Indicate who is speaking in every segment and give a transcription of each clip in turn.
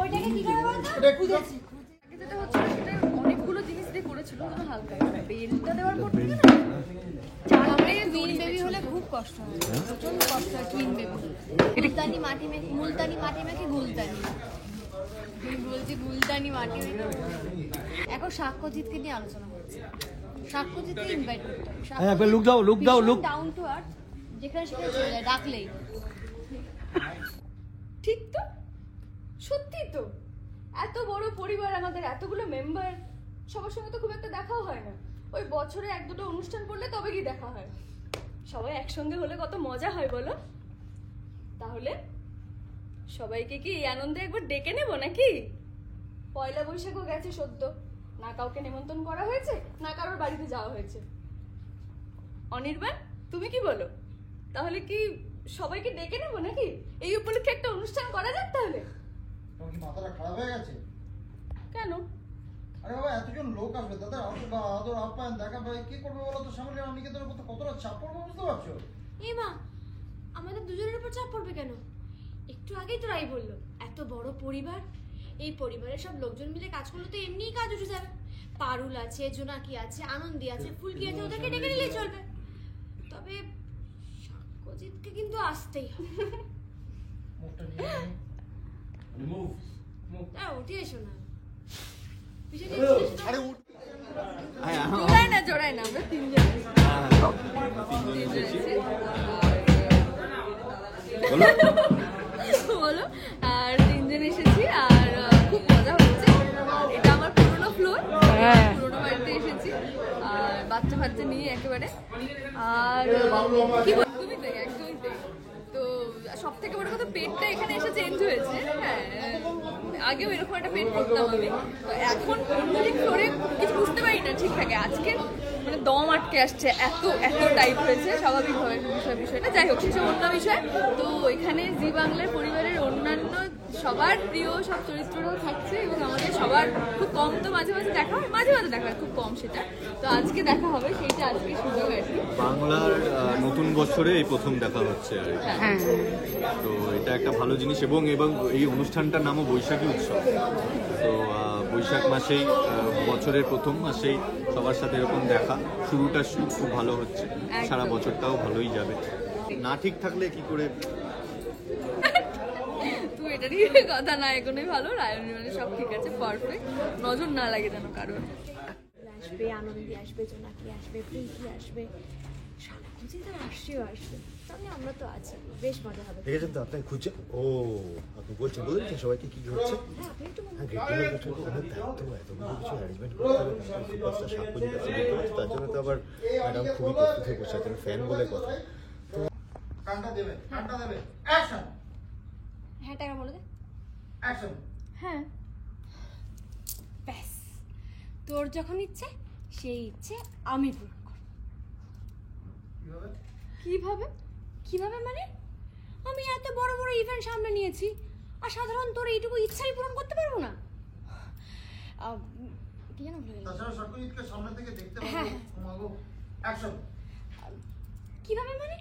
Speaker 1: ওইটাকে কি করে বলতো? খুঁজেছি। যেটা হচ্ছে সেটা অনেকগুলো জিনিস দিয়ে করেছিল, কিন্তু হালকা বেলটা দেওয়ার পর থেকে না চারটে টুইন বেবি হলে খুব কষ্ট হয়, প্রচন্ড কষ্ট হয় টুইন বেবি। মুলতানি মাটি মেখে গুলতানি বলছি, গুলতানি মাটি মেখে। এখন সাক্ষ্যজিৎকে নিয়ে আলোচনা হচ্ছে, সাক্ষ্যজিৎকে ইনভাইট করতে হবে।
Speaker 2: লুক দাও
Speaker 1: ডাউন টু আর্থ, যেখানে সেখানে চলে যায় ডাকলেই। ঠিক তো, সত্যি তো। এত বড় পরিবার আমাদের, এতগুলো মেম্বার, সবার সঙ্গে তো খুব একটা দেখাও হয় না। ওই বছরে এক দুটো অনুষ্ঠান করলে তবে কি দেখা হয়। সবাই একসঙ্গে হলে কত মজা হয় বলো। তাহলে সবাইকে কি এই আনন্দে একবার ডেকে নেবো নাকি? পয়লা বৈশাখও গেছে সদ্য, না কাউকে নিমন্ত্রণ করা হয়েছে, না কারোর বাড়িতে যাওয়া হয়েছে। অনির্বাণ, তুমি কি বলো? তাহলে কি সবাইকে ডেকে নেবো নাকি? এই উপলক্ষে একটা অনুষ্ঠান করা যাক তাহলে।
Speaker 3: তোমার কি মাথাটা খারাপ হয়ে গেছে?
Speaker 1: কেন?
Speaker 3: আরে বাবা, এতজন লোক আসবে, তাদের আদর আপ্যায়ন দেখা পাই কি করবে বলো তো? সামনে নিকেতনের মতো কতটা চাপ পড়বে বুঝতে পারছো?
Speaker 4: এ মা, আমাদের দুজনের উপর চাপ পড়বে কেন? একটু আগেই তো রাই বললো এত বড় পরিবার, এই পরিবারের সব লোকজন মিলে কাজ করলে তো এমনিই কাজ উঠে যাবে। পারুল আছে, জোনাকি আছে, আনন্দি আছে, ফুলকি আছে, ওদেরকে ডেকে নিলেই চলবে। তবে সাক্ষ্যজিৎকে কিন্তু আসতেই হবে।
Speaker 3: মুখটা নিয়ে মুভ
Speaker 4: উঠে এসো না।
Speaker 1: জোড়ায় না আমরা তিনজন বলো। আর তিনজন এসেছি, আর খুব মজা হচ্ছে। এটা আমার পুরোনো ফ্লোর, পুরোনো বাড়িতে এসেছি, আর বাচ্চা নিয়ে একেবারে। আর কি একদমই তাই, একদমই তাই। তো সব থেকে বড় কথা, পেটটা এখানে এসে চেঞ্জ হয়েছে। হ্যাঁ, আগেও এরকম একটা পেট করতাম আমি, তো এখন অন্যদিক ফ্লোরে কিছু বুঝতে পারি না ঠিক থাকে। আজকে মানে দম আটকে আসছে, এত টাইপ হয়েছে স্বাভাবিকভাবে বিষয়টা। যাই হোক, সেসব অন্য বিষয়। তো এখানে জি বাংলার পরিবারের অন্যান্য সবার প্রিয় সব চরিত্ররাও থাকছে, এবং আমাদের সবার খুব কম তো মাঝে মাঝে দেখা হয়, খুব কম সেটা। তো আজকে দেখা হবে, সেইটা আজকে সুযোগ আর কি।
Speaker 2: বাংলার নতুন বছরে এই প্রথম দেখা হচ্ছে আর কি। তো এটা একটা ভালো জিনিস, এবং এই অনুষ্ঠানটার নামও বৈশাখী উৎসব। তো বৈশাখ মাসেই, বছরের প্রথম মাসেই সবার সাথে এরকম দেখা, শুরুটা খুব ভালো হচ্ছে, সারা বছরটাও ভালোই যাবে। না ঠিক থাকলে কি করে?
Speaker 1: তুই এটা নিয়ে কথা না এগোনোই ভালো। রায়নী মানে সব ঠিক আছে, পারফেক্ট, নজর না লাগে যেন কারোর।
Speaker 4: আসবে, আনন্দি আসবে, জোনাকি আসবে, প্রীতি আসবে, সাক্ষ্যজিৎ আর আসছেও আসবে। তাহলে আমরা তো আছি, বেশ মজা হবে।
Speaker 5: দেখেছেন তো আপনাকে খুঁজছে। ও আপনি বলছেন সবাইকে কি হচ্ছে?
Speaker 4: হ্যাঁ, আপনি একটু
Speaker 5: হ্যাঁ, এতগুলো কিছু অ্যারেঞ্জমেন্ট করতে হবে। সুপারস্টার সাক্ষ্যজিৎ আছে, তার জন্য তো আবার ম্যাডাম খুবই প্রস্তুত হয়ে বসে আছেন, ফ্যান বলে কথা।
Speaker 3: কানটা দেবে অ্যাকশন।
Speaker 4: হ্যাঁ, টাকা বলে দে।
Speaker 3: অ্যাকশন।
Speaker 4: হ্যাঁ, ব্যাস, তোর যখন ইচ্ছে সেই ইচ্ছে আমি পূরণ করব। কিভাবে মানে? আমি এত বড় বড় ইভেন্ট সামনে নিয়েছি, আর সাধারণ তোর এইটুকু ইচ্ছাই পূরণ করতে পারবো না? কি জানো ভুলে গেলাম।
Speaker 3: তাছাড়া সাক্ষ্যজিৎকে সামনে থেকে দেখতে পাবো। অ্যাকশন।
Speaker 4: কিভাবে মানে?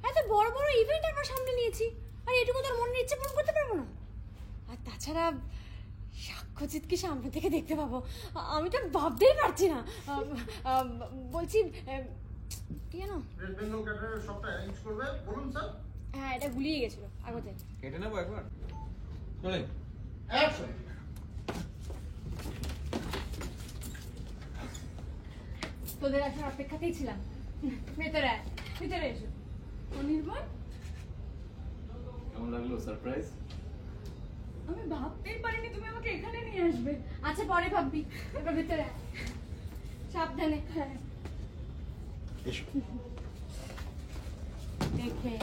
Speaker 4: এত বড় বড় ইভেন্ট আমার সামনে নিয়েছি, আর এইটুকু তোর মনের ইচ্ছে পূরণ করতে পারবো না? আর তাছাড়া সাক্ষ্যজিৎকে সামনে থেকে দেখতে পাবো, আমি তো ভাবতেই পারছি না। বলছি কি জানো,
Speaker 3: রেড বেঙ্গল ক্যাটারের সবটা অ্যারেঞ্জ করবে, বলুন স্যার।
Speaker 4: হ্যাঁ, এটা ভুলিয়ে গেছিল আগতে।
Speaker 2: কেটে নেবো একবার, চলে।
Speaker 3: অ্যাকশন।
Speaker 4: তোদের আসার অপেক্ষাতেই ছিলাম। ভিতরে এসো।
Speaker 1: অনির্বাণ,
Speaker 2: কেমন লাগলো সারপ্রাইজ?
Speaker 1: আমি ভাবতেই পারিনি তুমি আমাকে এখানে নিয়ে আসবে।
Speaker 4: আচ্ছা, পরে ভাববি, এবার ভিতরে সাবধানে। হ্যাঁ,
Speaker 5: এসো।
Speaker 4: দেখে